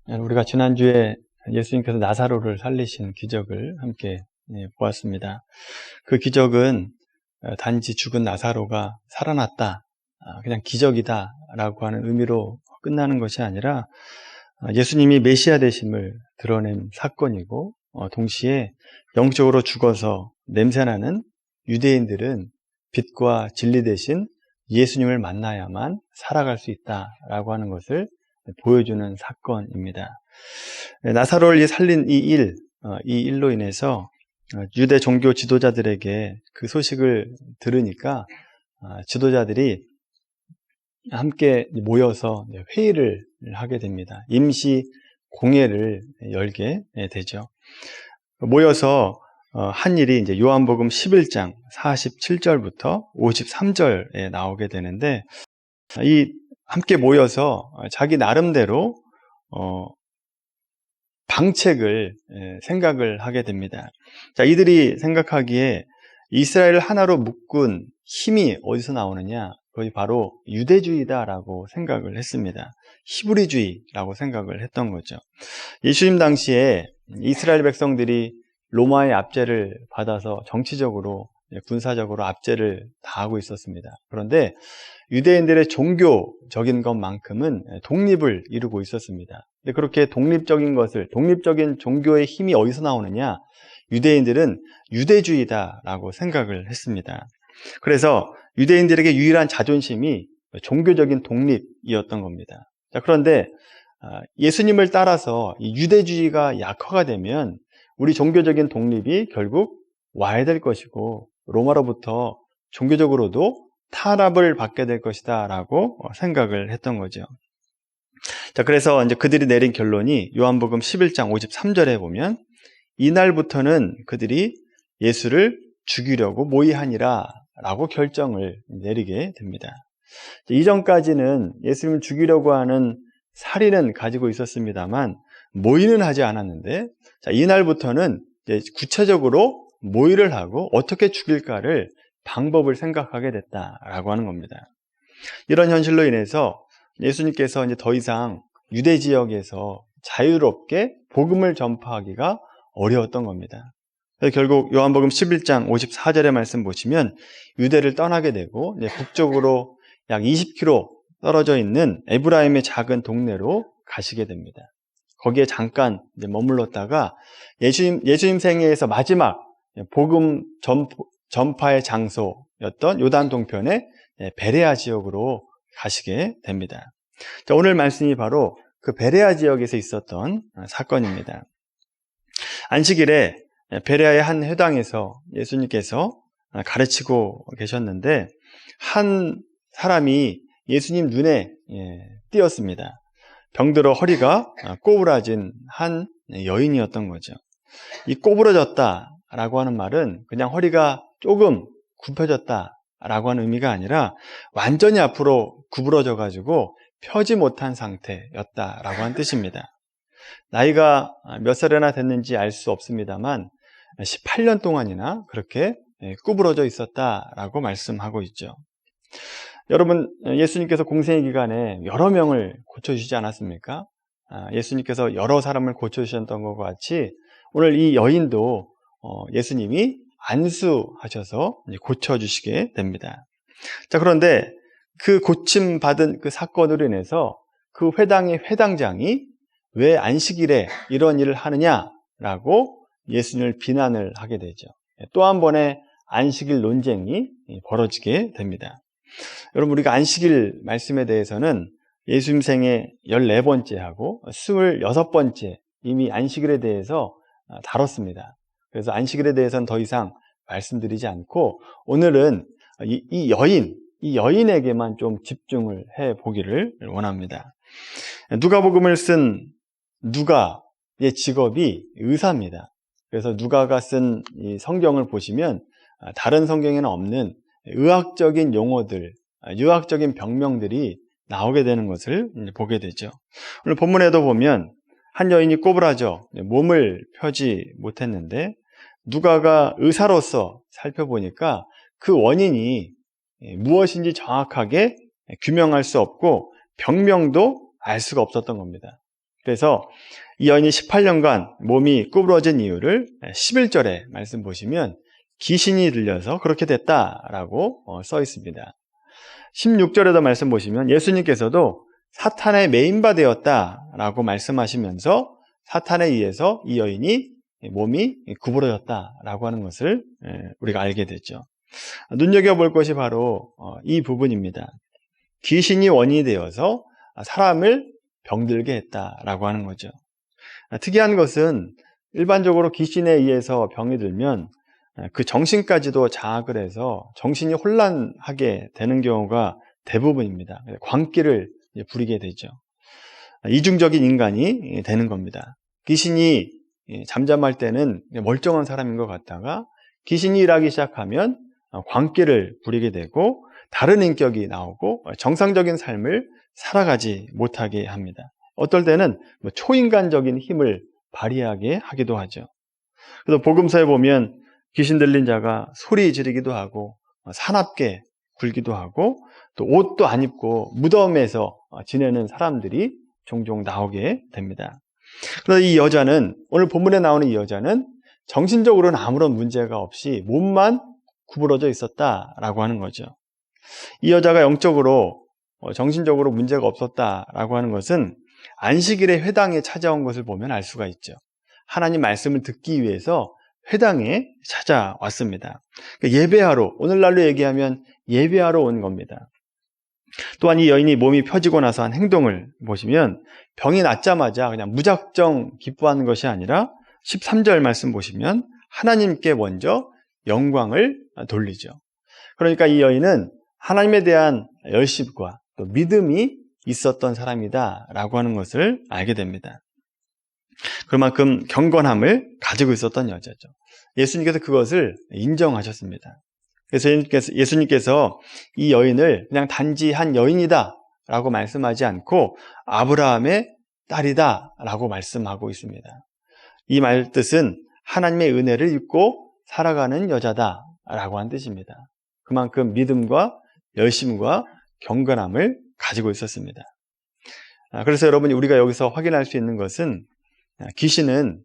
우리가 지난주에 예수님께서 나사로를 살리신 기적을 함께 보았습니다. 그 기적은 단지 죽은 나사로가 살아났다, 그냥 기적이다 라고 하는 의미로 끝나는 것이 아니라 예수님이 메시아 되심을 드러낸 사건이고, 동시에 영적으로 죽어서 냄새나는 유대인들은 빛과 진리 대신 예수님을 만나야만 살아갈 수 있다라고 하는 것을 보여주는 사건입니다. 나사로를 살린 이 일로 인해서 유대 종교 지도자들에게 그 소식을 들으니까 지도자들이 함께 모여서 회의를 하게 됩니다. 임시 공회를 열게 되죠. 모여서 한 일이 이제 요한복음 11장 47절부터 53절에 나오게 되는데, 이 함께 모여서 자기 나름대로 방책을 생각을 하게 됩니다. 자, 이들이 생각하기에 이스라엘을 하나로 묶은 힘이 어디서 나오느냐? 그것이 바로 유대주의다라고 생각을 했습니다. 히브리주의라고 생각을 했던 거죠. 예수님 당시에 이스라엘 백성들이 로마의 압제를 받아서 정치적으로, 군사적으로 압제를 당하고 있었습니다. 그런데 유대인들의 종교적인 것만큼은 독립을 이루고 있었습니다. 근데 그렇게 독립적인 종교의 힘이 어디서 나오느냐? 유대인들은 유대주의다라고 생각을 했습니다. 그래서 유대인들에게 유일한 자존심이 종교적인 독립이었던 겁니다. 자, 그런데 예수님을 따라서 이 유대주의가 약화가 되면 우리 종교적인 독립이 결국 와야 될 것이고, 로마로부터 종교적으로도 탄압을 받게 될 것이다 라고 생각을 했던 거죠. 자, 그래서 이제 그들이 내린 결론이 요한복음 11장 53절에 보면, 이날부터는 그들이 예수를 죽이려고 모의하니라 라고 결정을 내리게 됩니다. 이전까지는 예수님을 죽이려고 하는 살인은 가지고 있었습니다만 모의는 하지 않았는데, 자, 이날부터는 이제 구체적으로 모의를 하고 어떻게 죽일까를 방법을 생각하게 됐다라고 하는 겁니다. 이런 현실로 인해서 예수님께서 이제 더 이상 유대 지역에서 자유롭게 복음을 전파하기가 어려웠던 겁니다. 그래서 결국 요한복음 11장 54절의 말씀 보시면 유대를 떠나게 되고 북쪽으로 약 20km 떨어져 있는 에브라임의 작은 동네로 가시게 됩니다. 거기에 잠깐 이제 머물렀다가 예수님 생애에서 마지막 복음 전파의 장소였던 요단 동편의 베레아 지역으로 가시게 됩니다. 자, 오늘 말씀이 바로 그 베레아 지역에서 있었던 사건입니다. 안식일에 베레아의 한 회당에서 예수님께서 가르치고 계셨는데, 한 사람이 예수님 눈에 띄었습니다. 병들어 허리가 꼬부라진 한 여인이었던 거죠. 이 꼬부러졌다라고 하는 말은 그냥 허리가 조금 굽혀졌다라고 하는 의미가 아니라 완전히 앞으로 구부러져 가지고 펴지 못한 상태였다라고 하는 뜻입니다. 나이가 몇 살이나 됐는지 알 수 없습니다만 18년 동안이나 그렇게 구부러져 있었다라고 말씀하고 있죠. 여러분, 예수님께서 공생의 기간에 여러 명을 고쳐주시지 않았습니까? 예수님께서 여러 사람을 고쳐주셨던 것과 같이 오늘 이 여인도 예수님이 안수하셔서 고쳐주시게 됩니다. 자, 그런데 그 고침받은 그 사건으로 인해서 그 회당의 회당장이 왜 안식일에 이런 일을 하느냐라고 예수님을 비난을 하게 되죠. 또 한 번의 안식일 논쟁이 벌어지게 됩니다. 여러분, 우리가 안식일 말씀에 대해서는 예수님 생애 14번째 하고 26번째 이미 안식일에 대해서 다뤘습니다. 그래서 안식일에 대해서는 더 이상 말씀드리지 않고 오늘은 이 여인에게만 좀 집중을 해 보기를 원합니다. 누가복음을 쓴 누가의 직업이 의사입니다. 그래서 누가가 쓴 이 성경을 보시면 다른 성경에는 없는 의학적인 용어들, 의학적인 병명들이 나오게 되는 것을 보게 되죠. 오늘 본문에도 보면 한 여인이 꼬부라져 몸을 펴지 못했는데 누가가 의사로서 살펴보니까 그 원인이 무엇인지 정확하게 규명할 수 없고 병명도 알 수가 없었던 겁니다. 그래서 이 여인이 18년간 몸이 구부러진 이유를 11절에 말씀 보시면 귀신이 들려서 그렇게 됐다라고 써 있습니다. 16절에도 말씀 보시면 예수님께서도 사탄의 메인바 되었다라고 말씀하시면서 사탄에 의해서 이 여인이 몸이 구부러졌다라고 하는 것을 우리가 알게 되죠. 눈여겨볼 것이 바로 이 부분입니다. 귀신이 원인이 되어서 사람을 병들게 했다라고 하는 거죠. 특이한 것은 일반적으로 귀신에 의해서 병이 들면 그 정신까지도 장악을 해서 정신이 혼란하게 되는 경우가 대부분입니다. 광기를 부리게 되죠. 이중적인 인간이 되는 겁니다. 귀신이 잠잠할 때는 멀쩡한 사람인 것 같다가 귀신이 일하기 시작하면 광기를 부리게 되고 다른 인격이 나오고 정상적인 삶을 살아가지 못하게 합니다. 어떨 때는 초인간적인 힘을 발휘하게 하기도 하죠. 그래서 복음서에 보면 귀신 들린 자가 소리 지르기도 하고 사납게 굴기도 하고 또 옷도 안 입고 무덤에서 지내는 사람들이 종종 나오게 됩니다. 그런데 이 여자는, 오늘 본문에 나오는 이 여자는 정신적으로는 아무런 문제가 없이 몸만 구부러져 있었다라고 하는 거죠. 이 여자가 영적으로 정신적으로 문제가 없었다라고 하는 것은 안식일에 회당에 찾아온 것을 보면 알 수가 있죠. 하나님 말씀을 듣기 위해서 회당에 찾아왔습니다. 예배하러, 오늘날로 얘기하면 예배하러 온 겁니다. 또한 이 여인이 몸이 펴지고 나서 한 행동을 보시면 병이 낫자마자 그냥 무작정 기뻐하는 것이 아니라 13절 말씀 보시면 하나님께 먼저 영광을 돌리죠. 그러니까 이 여인은 하나님에 대한 열심과 또 믿음이 있었던 사람이다 라고 하는 것을 알게 됩니다. 그만큼 경건함을 가지고 있었던 여자죠. 예수님께서 그것을 인정하셨습니다. 그래서 예수님께서 이 여인을 그냥 단지 한 여인이다 라고 말씀하지 않고 아브라함의 딸이다 라고 말씀하고 있습니다. 이 말 뜻은 하나님의 은혜를 입고 살아가는 여자다 라고 한 뜻입니다. 그만큼 믿음과 열심과 경건함을 가지고 있었습니다. 그래서 여러분이 우리가 여기서 확인할 수 있는 것은 귀신은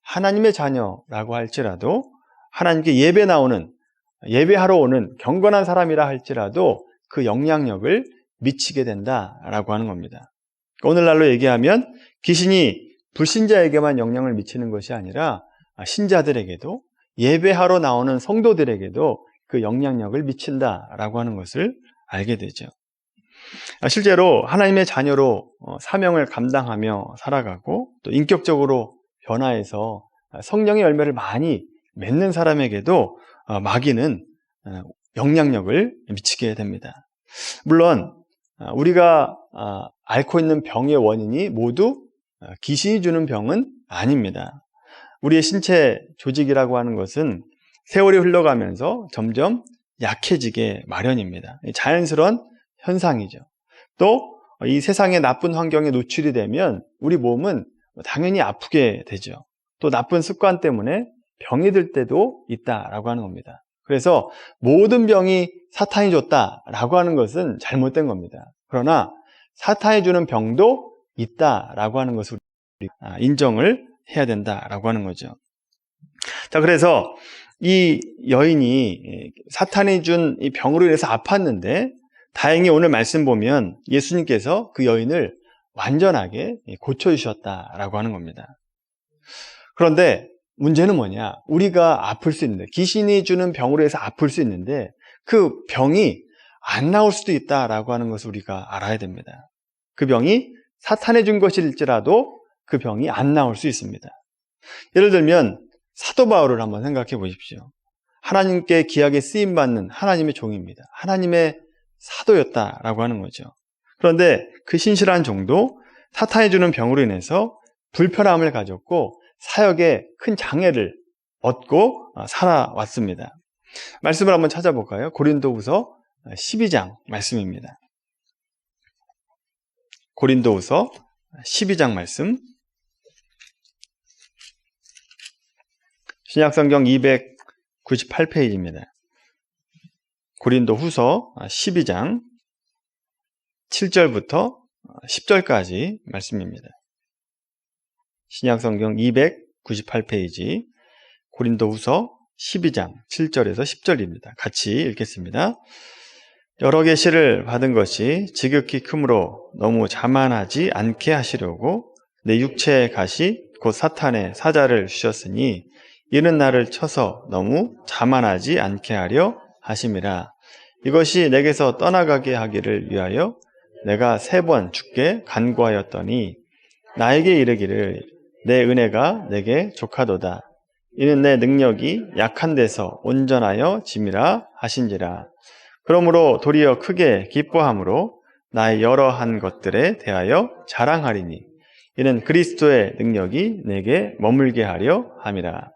하나님의 자녀라고 할지라도 하나님께 예배하러 오는 경건한 사람이라 할지라도 그 영향력을 미치게 된다라고 하는 겁니다. 오늘날로 얘기하면 귀신이 불신자에게만 영향을 미치는 것이 아니라 신자들에게도 예배하러 나오는 성도들에게도 그 영향력을 미친다라고 하는 것을 알게 되죠. 실제로 하나님의 자녀로 사명을 감당하며 살아가고 또 인격적으로 변화해서 성령의 열매를 많이 맺는 사람에게도 마귀는 영향력을 미치게 됩니다. 물론 우리가 앓고 있는 병의 원인이 모두 귀신이 주는 병은 아닙니다. 우리의 신체 조직이라고 하는 것은 세월이 흘러가면서 점점 약해지게 마련입니다. 자연스러운 현상이죠. 또 이 세상의 나쁜 환경에 노출이 되면 우리 몸은 당연히 아프게 되죠. 또 나쁜 습관 때문에 병이 들 때도 있다라고 하는 겁니다. 그래서 모든 병이 사탄이 줬다라고 하는 것은 잘못된 겁니다. 그러나 사탄이 주는 병도 있다라고 하는 것을 인정을 해야 된다라고 하는 거죠. 자, 그래서 이 여인이 사탄이 준 이 병으로 인해서 아팠는데 다행히 오늘 말씀 보면 예수님께서 그 여인을 완전하게 고쳐주셨다라고 하는 겁니다. 그런데 문제는 뭐냐? 우리가 아플 수 있는데, 귀신이 주는 병으로 해서 아플 수 있는데 그 병이 안 나올 수도 있다라고 하는 것을 우리가 알아야 됩니다. 그 병이 사탄이 준 것일지라도 그 병이 안 나올 수 있습니다. 예를 들면 사도 바울을 한번 생각해 보십시오. 하나님께 귀하게 쓰임받는 하나님의 종입니다. 하나님의 사도였다라고 하는 거죠. 그런데 그 신실한 종도 사탄이 주는 병으로 인해서 불편함을 가졌고 사역에 큰 장애를 얻고 살아왔습니다. 말씀을 한번 찾아볼까요? 고린도후서 12장 말씀입니다. 고린도후서 12장 말씀. 신약성경 298페이지입니다. 고린도후서 12장 7절부터 10절까지 말씀입니다. 신약성경 298페이지 고린도후서 12장 7절에서 10절입니다. 같이 읽겠습니다. 여러 계시를 받은 것이 지극히 크므로 너무 자만하지 않게 하시려고 내 육체의 가시 곧 사탄의 사자를 주셨으니 이는 나를 쳐서 너무 자만하지 않게 하려 하심이라. 이것이 내게서 떠나가게 하기를 위하여 내가 3번 주께 간구하였더니 나에게 이르기를 내 은혜가 내게 족하도다. 이는 내 능력이 약한 데서 온전하여 짐이라 하신지라. 그러므로 도리어 크게 기뻐함으로 나의 여러한 것들에 대하여 자랑하리니 이는 그리스도의 능력이 내게 머물게 하려 함이라.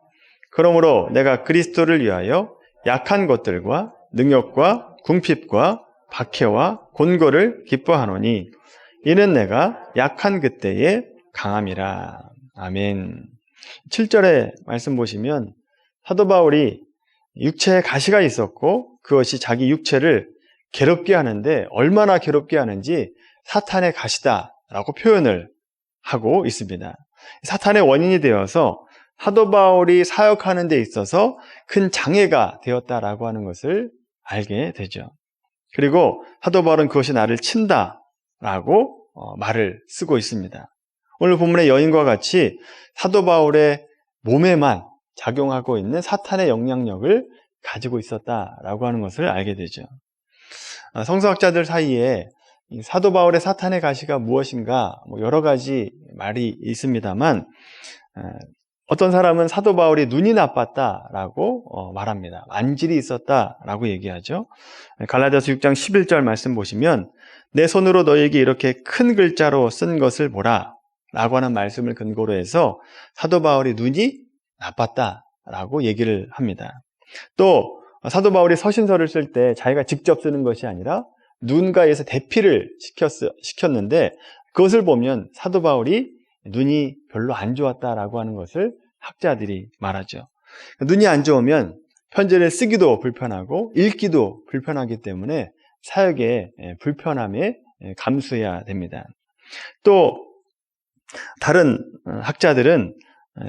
그러므로 내가 그리스도를 위하여 약한 것들과 능력과 궁핍과 박해와 곤고를 기뻐하노니 이는 내가 약한 그때에 강함이라. 아멘. 7절의 말씀 보시면 사도 바울이 육체에 가시가 있었고 그것이 자기 육체를 괴롭게 하는데 얼마나 괴롭게 하는지 사탄의 가시다라고 표현을 하고 있습니다. 사탄의 원인이 되어서 사도 바울이 사역하는 데 있어서 큰 장애가 되었다라고 하는 것을 알게 되죠. 그리고 사도 바울은 그것이 나를 친다라고 말을 쓰고 있습니다. 오늘 본문의 여인과 같이 사도 바울의 몸에만 작용하고 있는 사탄의 영향력을 가지고 있었다라고 하는 것을 알게 되죠. 성서학자들 사이에 사도 바울의 사탄의 가시가 무엇인가 여러 가지 말이 있습니다만 어떤 사람은 사도 바울이 눈이 나빴다라고 말합니다. 안질이 있었다라고 얘기하죠. 갈라디아서 6장 11절 말씀 보시면 내 손으로 너에게 이렇게 큰 글자로 쓴 것을 보라 라고 하는 말씀을 근거로 해서 사도 바울이 눈이 나빴다라고 얘기를 합니다. 또 사도 바울이 서신서를 쓸 때 자기가 직접 쓰는 것이 아니라 누군가에서 대피를 시켰는데 그것을 보면 사도 바울이 눈이 별로 안 좋았다라고 하는 것을 학자들이 말하죠. 눈이 안 좋으면 편지를 쓰기도 불편하고 읽기도 불편하기 때문에 사역의 불편함에 감수해야 됩니다. 또 다른 학자들은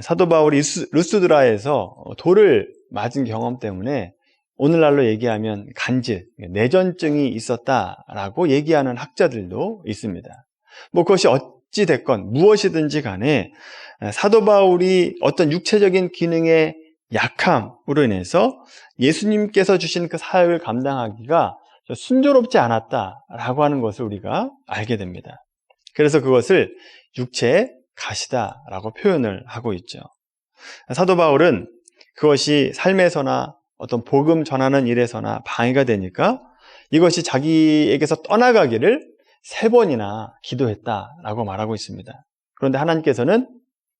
사도 바울이 루스드라에서 돌을 맞은 경험 때문에 오늘날로 얘기하면 간질, 내전증이 있었다라고 얘기하는 학자들도 있습니다. 그것이 어찌 됐건 무엇이든지 간에 사도 바울이 어떤 육체적인 기능의 약함으로 인해서 예수님께서 주신 그 사역을 감당하기가 순조롭지 않았다라고 하는 것을 우리가 알게 됩니다. 그래서 그것을 육체의 가시다라고 표현을 하고 있죠. 사도 바울은 그것이 삶에서나 어떤 복음 전하는 일에서나 방해가 되니까 이것이 자기에게서 떠나가기를 3번이나 기도했다라고 말하고 있습니다. 그런데 하나님께서는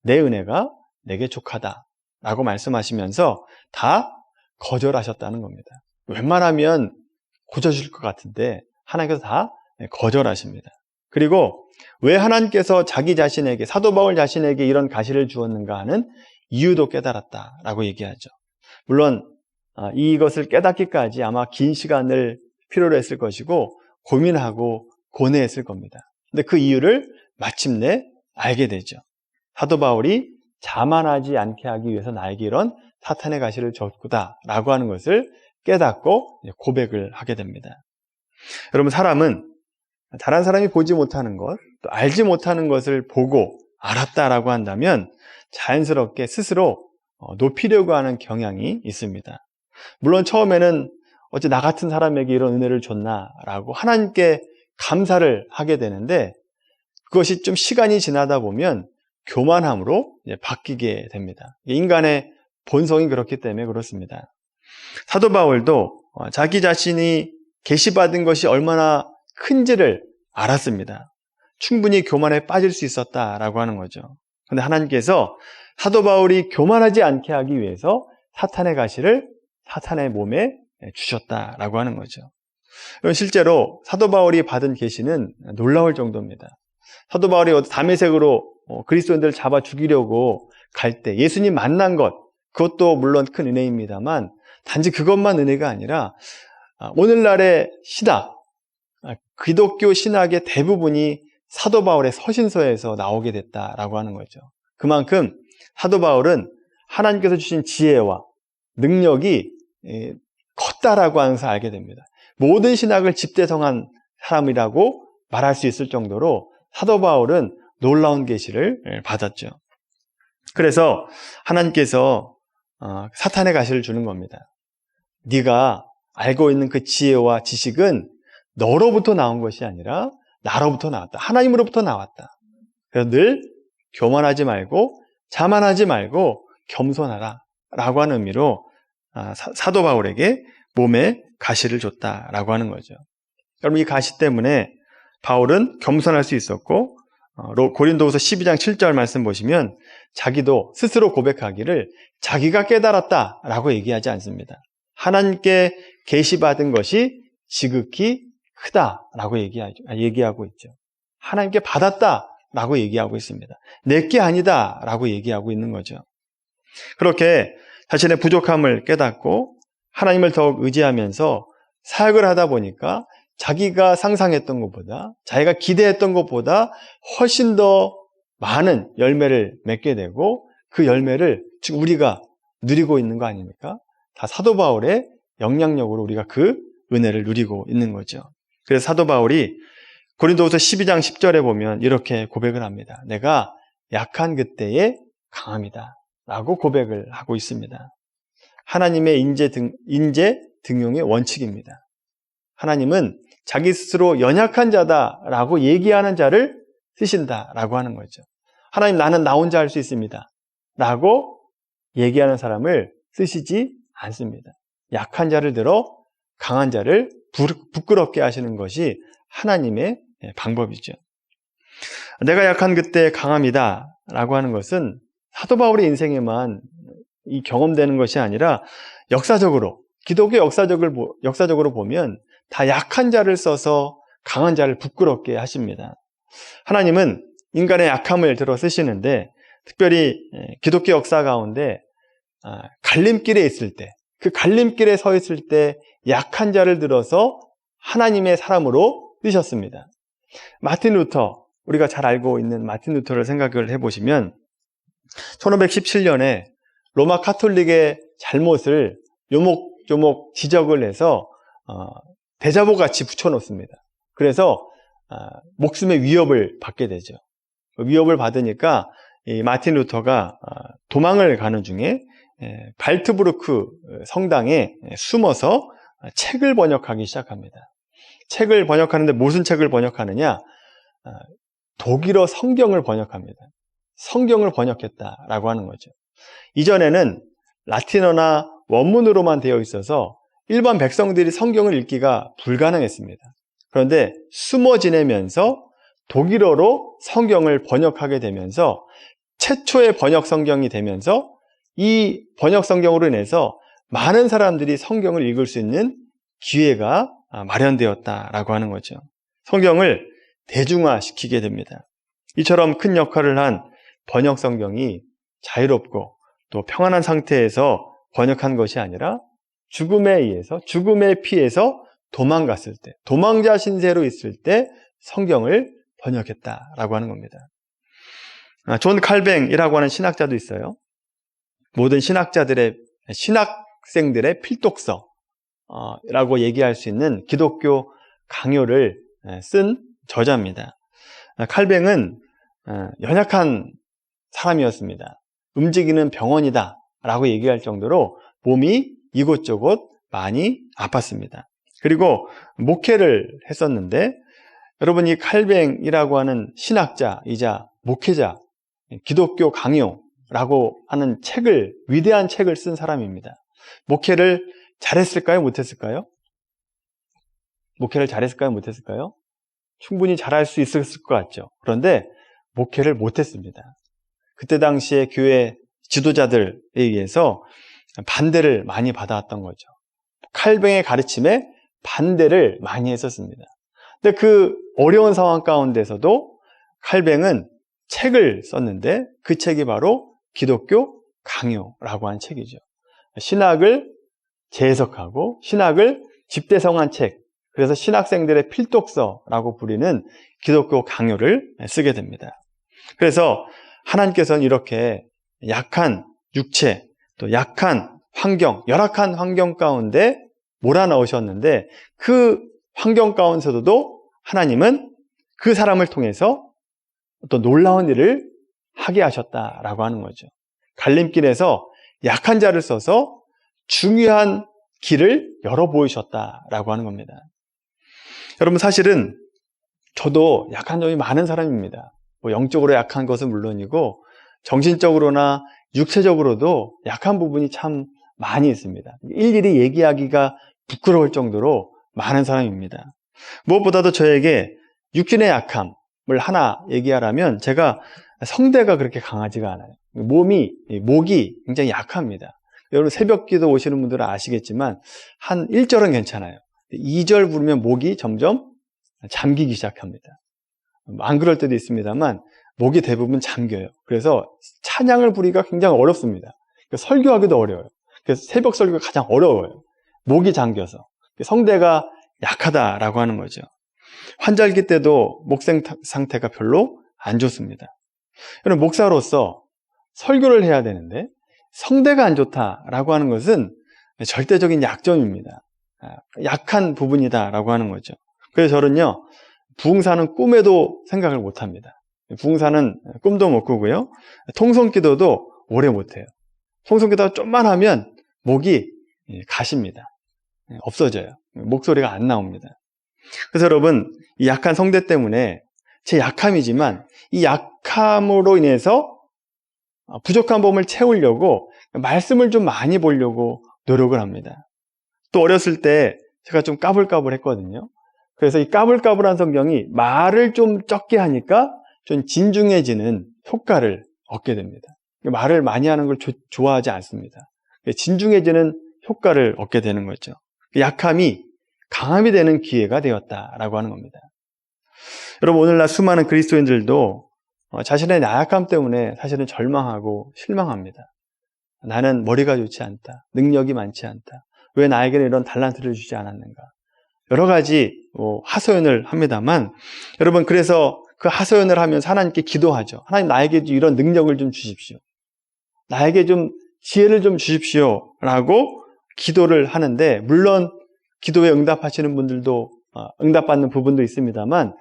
내 은혜가 내게 족하다라고 말씀하시면서 다 거절하셨다는 겁니다. 웬만하면 고쳐줄 것 같은데 하나님께서 다 거절하십니다. 그리고 왜 하나님께서 자기 자신에게, 사도 바울 자신에게 이런 가시를 주었는가 하는 이유도 깨달았다라고 얘기하죠. 물론 이것을 깨닫기까지 아마 긴 시간을 필요로 했을 것이고 고민하고 고뇌했을 겁니다. 근데 그 이유를 마침내 알게 되죠. 사도 바울이 자만하지 않게 하기 위해서 나에게 이런 사탄의 가시를 줬구나라고 하는 것을 깨닫고 고백을 하게 됩니다. 여러분, 사람은 다른 사람이 보지 못하는 것, 또 알지 못하는 것을 보고 알았다라고 한다면 자연스럽게 스스로 높이려고 하는 경향이 있습니다. 물론 처음에는 어째 나 같은 사람에게 이런 은혜를 줬나라고 하나님께 감사를 하게 되는데 그것이 좀 시간이 지나다 보면 교만함으로 바뀌게 됩니다. 인간의 본성이 그렇기 때문에 그렇습니다. 사도 바울도 자기 자신이 계시받은 것이 얼마나 큰지를 알았습니다. 충분히 교만에 빠질 수 있었다라고 하는 거죠. 그런데 하나님께서 사도 바울이 교만하지 않게 하기 위해서 사탄의 가시를 사탄의 몸에 주셨다라고 하는 거죠. 실제로 사도 바울이 받은 계시는 놀라울 정도입니다. 사도 바울이 다메섹으로 그리스도인들을 잡아 죽이려고 갈 때 예수님 만난 것, 그것도 물론 큰 은혜입니다만 단지 그것만 은혜가 아니라 오늘날의 신학, 기독교 신학의 대부분이 사도 바울의 서신서에서 나오게 됐다라고 하는 거죠. 그만큼 사도 바울은 하나님께서 주신 지혜와 능력이 컸다라고 하는 것을 알게 됩니다. 모든 신학을 집대성한 사람이라고 말할 수 있을 정도로 사도 바울은 놀라운 계시를 받았죠. 그래서 하나님께서 사탄의 가시를 주는 겁니다. 네가 알고 있는 그 지혜와 지식은 너로부터 나온 것이 아니라 나로부터 나왔다. 하나님으로부터 나왔다. 그래서 늘 교만하지 말고 자만하지 말고 겸손하라 라고 하는 의미로 사도 바울에게 몸에 가시를 줬다라고 하는 거죠. 여러분, 이 가시 때문에 바울은 겸손할 수 있었고, 고린도후서 12장 7절 말씀 보시면 자기도 스스로 고백하기를 자기가 깨달았다라고 얘기하지 않습니다. 하나님께 계시받은 것이 지극히 크다라고 얘기하고 있죠. 하나님께 받았다라고 얘기하고 있습니다. 내게 아니다라고 얘기하고 있는 거죠. 그렇게 자신의 부족함을 깨닫고 하나님을 더욱 의지하면서 사역을 하다 보니까 자기가 상상했던 것보다, 자기가 기대했던 것보다 훨씬 더 많은 열매를 맺게 되고, 그 열매를 지금 우리가 누리고 있는 거 아닙니까? 다 사도 바울의 영향력으로 우리가 그 은혜를 누리고 있는 거죠. 그래서 사도 바울이 고린도후서 12장 10절에 보면 이렇게 고백을 합니다. 내가 약한 그때에 강함이다 라고 고백을 하고 있습니다. 하나님의 인재 등용의 원칙입니다. 하나님은 자기 스스로 연약한 자다라고 얘기하는 자를 쓰신다라고 하는 거죠. 하나님, 나는 나 혼자 할 수 있습니다 라고 얘기하는 사람을 쓰시지 않습니다. 약한 자를 들어 강한 자를 부끄럽게 하시는 것이 하나님의 방법이죠. 내가 약한 그때 강함이다 라고 하는 것은 사도 바울의 인생에만 이 경험되는 것이 아니라 역사적으로, 기독교 역사적으로 보면 다 약한 자를 써서 강한 자를 부끄럽게 하십니다. 하나님은 인간의 약함을 들어 쓰시는데, 특별히 기독교 역사 가운데 갈림길에 있을 때, 그 갈림길에 서 있을 때 약한 자를 들어서 하나님의 사람으로 쓰셨습니다. 마틴 루터, 우리가 잘 알고 있는 마틴 루터를 생각을 해보시면 1517년에 로마 카톨릭의 잘못을 요목조목 지적을 해서 대자보같이 붙여놓습니다. 그래서 목숨의 위협을 받게 되죠. 위협을 받으니까 이 마틴 루터가 도망을 가는 중에 발트부르크 성당에 숨어서 책을 번역하기 시작합니다. 책을 번역하는데 무슨 책을 번역하느냐? 독일어 성경을 번역합니다. 성경을 번역했다라고 하는 거죠. 이전에는 라틴어나 원문으로만 되어 있어서 일반 백성들이 성경을 읽기가 불가능했습니다. 그런데 숨어 지내면서 독일어로 성경을 번역하게 되면서 최초의 번역 성경이 되면서 이 번역 성경으로 인해서 많은 사람들이 성경을 읽을 수 있는 기회가 마련되었다라고 하는 거죠. 성경을 대중화시키게 됩니다. 이처럼 큰 역할을 한 번역 성경이 자유롭고 또 평안한 상태에서 번역한 것이 아니라 죽음에 의해서, 죽음에 피해서 도망갔을 때, 도망자 신세로 있을 때 성경을 번역했다라고 하는 겁니다. 존 칼뱅이라고 하는 신학자도 있어요. 모든 신학생들의 필독서라고 얘기할 수 있는 기독교 강요를 쓴 저자입니다. 칼뱅은 연약한 사람이었습니다. 움직이는 병원이다 라고 얘기할 정도로 몸이 이곳저곳 많이 아팠습니다. 그리고 목회를 했었는데, 여러분, 이 칼뱅이라고 하는 신학자이자 목회자, 기독교 강요라고 하는 위대한 책을 쓴 사람입니다. 목회를 잘했을까요? 못했을까요? 목회를 잘했을까요? 못했을까요? 충분히 잘할 수 있었을 것 같죠. 그런데 목회를 못했습니다. 그때 당시에 교회 지도자들에 의해서 반대를 많이 받아왔던 거죠. 칼뱅의 가르침에 반대를 많이 했었습니다. 근데 그 어려운 상황 가운데서도 칼뱅은 책을 썼는데, 그 책이 바로 기독교 강요라고 하는 책이죠. 신학을 재해석하고 신학을 집대성한 책, 그래서 신학생들의 필독서라고 부리는 기독교 강요를 쓰게 됩니다. 그래서 하나님께서는 이렇게 약한 육체, 또 약한 환경, 열악한 환경 가운데 몰아넣으셨는데 그 환경 가운데서도 하나님은 그 사람을 통해서 또 놀라운 일을 하게 하셨다라고 하는 거죠. 갈림길에서 약한 자를 써서 중요한 길을 열어 보이셨다라고 하는 겁니다. 여러분, 사실은 저도 약한 점이 많은 사람입니다. 뭐 영적으로 약한 것은 물론이고 정신적으로나 육체적으로도 약한 부분이 참 많이 있습니다. 일일이 얘기하기가 부끄러울 정도로 많은 사람입니다. 무엇보다도 저에게 육신의 약함을 하나 얘기하라면 제가 성대가 그렇게 강하지가 않아요. 목이 굉장히 약합니다. 여러분 새벽기도 오시는 분들은 아시겠지만 한 1절은 괜찮아요. 2절 부르면 목이 점점 잠기기 시작합니다. 안 그럴 때도 있습니다만 목이 대부분 잠겨요. 그래서 찬양을 부르기가 굉장히 어렵습니다. 설교하기도 어려워요. 그래서 새벽 설교가 가장 어려워요. 목이 잠겨서. 성대가 약하다라고 하는 거죠. 환절기 때도 목 상태가 별로 안 좋습니다. 여러분, 목사로서 설교를 해야 되는데 성대가 안 좋다라고 하는 것은 절대적인 약점입니다. 약한 부분이다라고 하는 거죠. 그래서 저는요, 부흥사는 꿈에도 생각을 못 합니다. 부흥사는 꿈도 못 꾸고요. 통성기도도 오래 못 해요. 통성기도가 좀만 하면 목이 가십니다. 없어져요. 목소리가 안 나옵니다. 그래서 여러분, 이 약한 성대 때문에 제 약함이지만 이 약함으로 인해서 부족한 부분을 채우려고 말씀을 좀 많이 보려고 노력을 합니다. 또 어렸을 때 제가 좀 까불까불했거든요. 그래서 이 까불까불한 성경이 말을 좀 적게 하니까 좀 진중해지는 효과를 얻게 됩니다. 말을 많이 하는 걸 좋아하지 않습니다. 진중해지는 효과를 얻게 되는 거죠. 약함이 강함이 되는 기회가 되었다라고 하는 겁니다. 여러분, 오늘날 수많은 그리스도인들도 자신의 나약함 때문에 사실은 절망하고 실망합니다. 나는 머리가 좋지 않다. 능력이 많지 않다. 왜 나에게는 이런 달란트를 주지 않았는가. 여러 가지 하소연을 합니다만 여러분, 그래서 그 하소연을 하면서 하나님께 기도하죠. 하나님, 나에게 이런 능력을 좀 주십시오. 나에게 좀 지혜를 좀 주십시오 라고 기도를 하는데, 물론 기도에 응답하시는 분들도 응답받는 부분도 있습니다만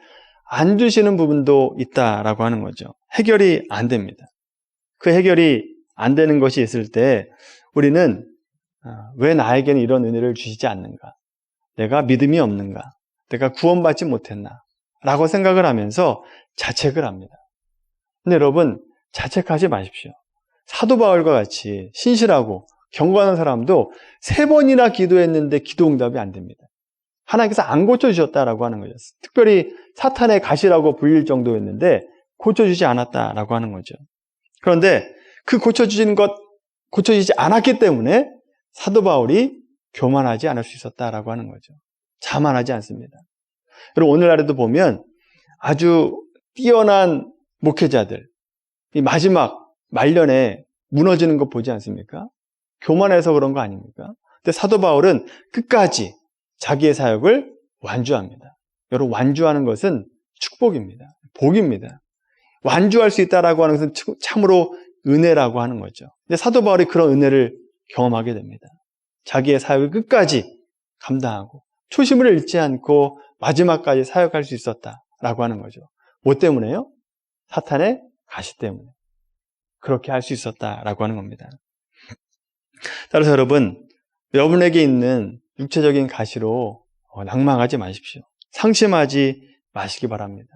안 주시는 부분도 있다라고 하는 거죠. 해결이 안 됩니다. 그 해결이 안 되는 것이 있을 때 우리는 왜 나에게는 이런 은혜를 주시지 않는가? 내가 믿음이 없는가? 내가 구원받지 못했나? 라고 생각을 하면서 자책을 합니다. 근데 여러분, 자책하지 마십시오. 사도 바울과 같이 신실하고 경건한 사람도 3번이나 기도했는데 기도 응답이 안 됩니다. 하나님께서 안 고쳐주셨다라고 하는 거죠. 특별히 사탄의 가시라고 불릴 정도였는데 고쳐주지 않았다라고 하는 거죠. 그런데 그 고쳐지지 않았기 때문에 사도 바울이 교만하지 않을 수 있었다라고 하는 거죠. 자만하지 않습니다. 여러분, 오늘날에도 보면 아주 뛰어난 목회자들, 이 마지막 말년에 무너지는 거 보지 않습니까? 교만해서 그런 거 아닙니까? 근데 사도 바울은 끝까지 자기의 사역을 완주합니다. 여러분, 완주하는 것은 축복입니다. 복입니다. 완주할 수 있다라고 하는 것은 참으로 은혜라고 하는 거죠. 근데 사도 바울이 그런 은혜를 경험하게 됩니다. 자기의 사역을 끝까지 감당하고 초심을 잃지 않고 마지막까지 사역할 수 있었다라고 하는 거죠. 뭐 때문에요? 사탄의 가시 때문에 그렇게 할 수 있었다라고 하는 겁니다. 따라서 여러분에게 있는 육체적인 가시로 낭망하지 마십시오. 상심하지 마시기 바랍니다.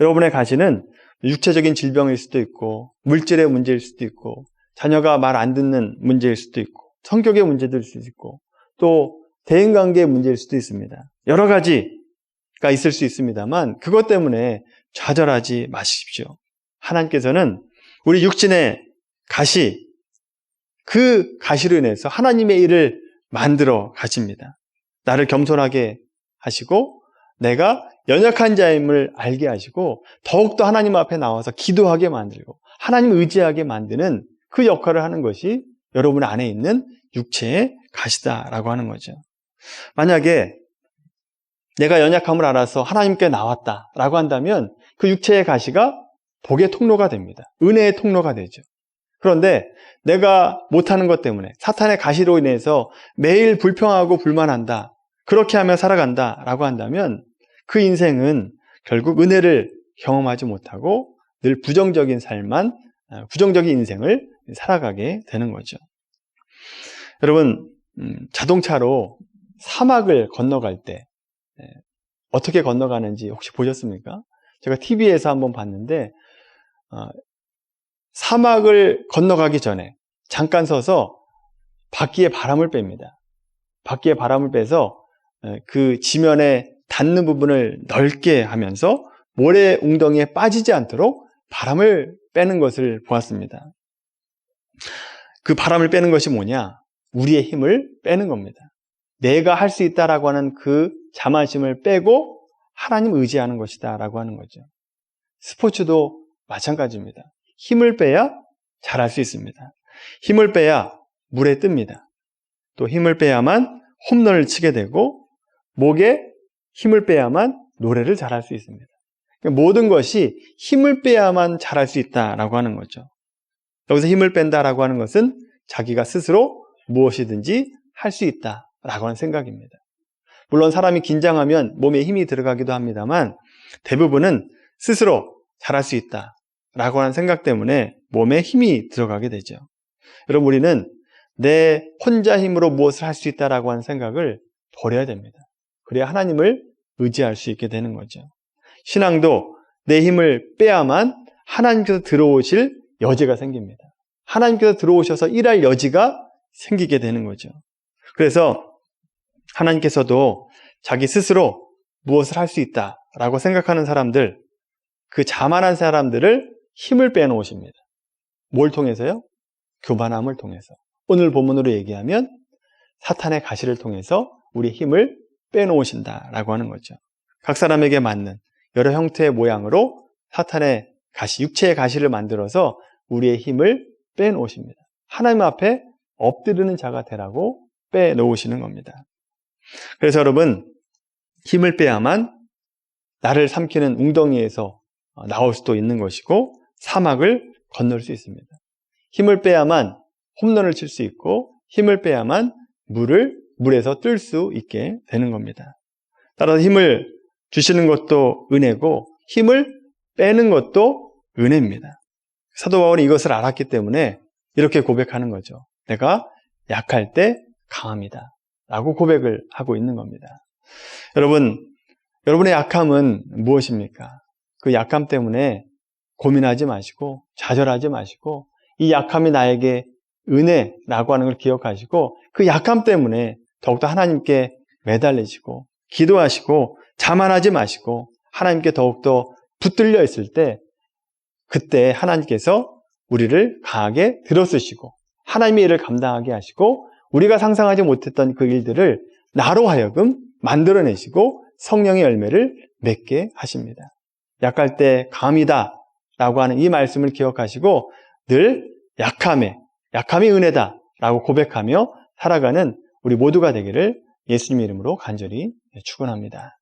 여러분의 가시는 육체적인 질병일 수도 있고, 물질의 문제일 수도 있고, 자녀가 말 안 듣는 문제일 수도 있고, 성격의 문제일 수도 있고, 또 대인관계의 문제일 수도 있습니다. 여러 가지가 있을 수 있습니다만 그것 때문에 좌절하지 마십시오. 하나님께서는 우리 육신의 가시, 그 가시로 인해서 하나님의 일을 만들어 가십니다. 나를 겸손하게 하시고 내가 연약한 자임을 알게 하시고 더욱더 하나님 앞에 나와서 기도하게 만들고 하나님을 의지하게 만드는 그 역할을 하는 것이 여러분 안에 있는 육체의 가시다라고 하는 거죠. 만약에 내가 연약함을 알아서 하나님께 나왔다라고 한다면 그 육체의 가시가 복의 통로가 됩니다. 은혜의 통로가 되죠. 그런데 내가 못하는 것 때문에 사탄의 가시로 인해서 매일 불평하고 불만한다, 그렇게 하며 살아간다 라고 한다면 그 인생은 결국 은혜를 경험하지 못하고 늘 부정적인 부정적인 인생을 살아가게 되는 거죠. 여러분, 자동차로 사막을 건너갈 때 어떻게 건너가는지 혹시 보셨습니까? 제가 TV에서 한번 봤는데 사막을 건너가기 전에 잠깐 서서 바퀴에 바람을 뺍니다. 바퀴에 바람을 빼서 그 지면에 닿는 부분을 넓게 하면서 모래 웅덩이에 빠지지 않도록 바람을 빼는 것을 보았습니다. 그 바람을 빼는 것이 뭐냐? 우리의 힘을 빼는 겁니다. 내가 할 수 있다라고 하는 그 자만심을 빼고 하나님 의지하는 것이다 라고 하는 거죠. 스포츠도 마찬가지입니다. 힘을 빼야 잘할 수 있습니다. 힘을 빼야 물에 뜹니다. 또 힘을 빼야만 홈런을 치게 되고 목에 힘을 빼야만 노래를 잘할 수 있습니다. 그러니까 모든 것이 힘을 빼야만 잘할 수 있다라고 하는 거죠. 여기서 힘을 뺀다라고 하는 것은 자기가 스스로 무엇이든지 할 수 있다라고 하는 생각입니다. 물론 사람이 긴장하면 몸에 힘이 들어가기도 합니다만 대부분은 스스로 잘할 수 있다라고 하는 생각 때문에 몸에 힘이 들어가게 되죠. 여러분, 우리는 내 혼자 힘으로 무엇을 할 수 있다라고 하는 생각을 버려야 됩니다. 그래야 하나님을 의지할 수 있게 되는 거죠. 신앙도 내 힘을 빼야만 하나님께서 들어오실 여지가 생깁니다. 하나님께서 들어오셔서 일할 여지가 생기게 되는 거죠. 그래서 하나님께서도 자기 스스로 무엇을 할 수 있다라고 생각하는 사람들, 그 자만한 사람들을 힘을 빼놓으십니다. 뭘 통해서요? 교만함을 통해서. 오늘 본문으로 얘기하면 사탄의 가시를 통해서 우리 힘을 빼놓으신다라고 하는 거죠. 각 사람에게 맞는 여러 형태의 모양으로 사탄의 가시, 육체의 가시를 만들어서 우리의 힘을 빼놓으십니다. 하나님 앞에 엎드리는 자가 되라고 빼놓으시는 겁니다. 그래서 여러분, 힘을 빼야만 나를 삼키는 웅덩이에서 나올 수도 있는 것이고 사막을 건널 수 있습니다. 힘을 빼야만 홈런을 칠 수 있고 힘을 빼야만 물에서 뜰 수 있게 되는 겁니다. 따라서 힘을 주시는 것도 은혜고 힘을 빼는 것도 은혜입니다. 사도 바울이 이것을 알았기 때문에 이렇게 고백하는 거죠. 내가 약할 때 강합니다 라고 고백을 하고 있는 겁니다. 여러분의 약함은 무엇입니까? 그 약함 때문에 고민하지 마시고 좌절하지 마시고 이 약함이 나에게 은혜라고 하는 걸 기억하시고 그 약함 때문에 더욱더 하나님께 매달리시고 기도하시고 자만하지 마시고 하나님께 더욱더 붙들려 있을 때 그때 하나님께서 우리를 강하게 들어쓰시고 하나님의 일을 감당하게 하시고 우리가 상상하지 못했던 그 일들을 나로 하여금 만들어내시고 성령의 열매를 맺게 하십니다. 약할 때 강함이다 라고 하는 이 말씀을 기억하시고 늘 약함이 은혜다 라고 고백하며 살아가는 우리 모두가 되기를 예수님의 이름으로 간절히 축원합니다.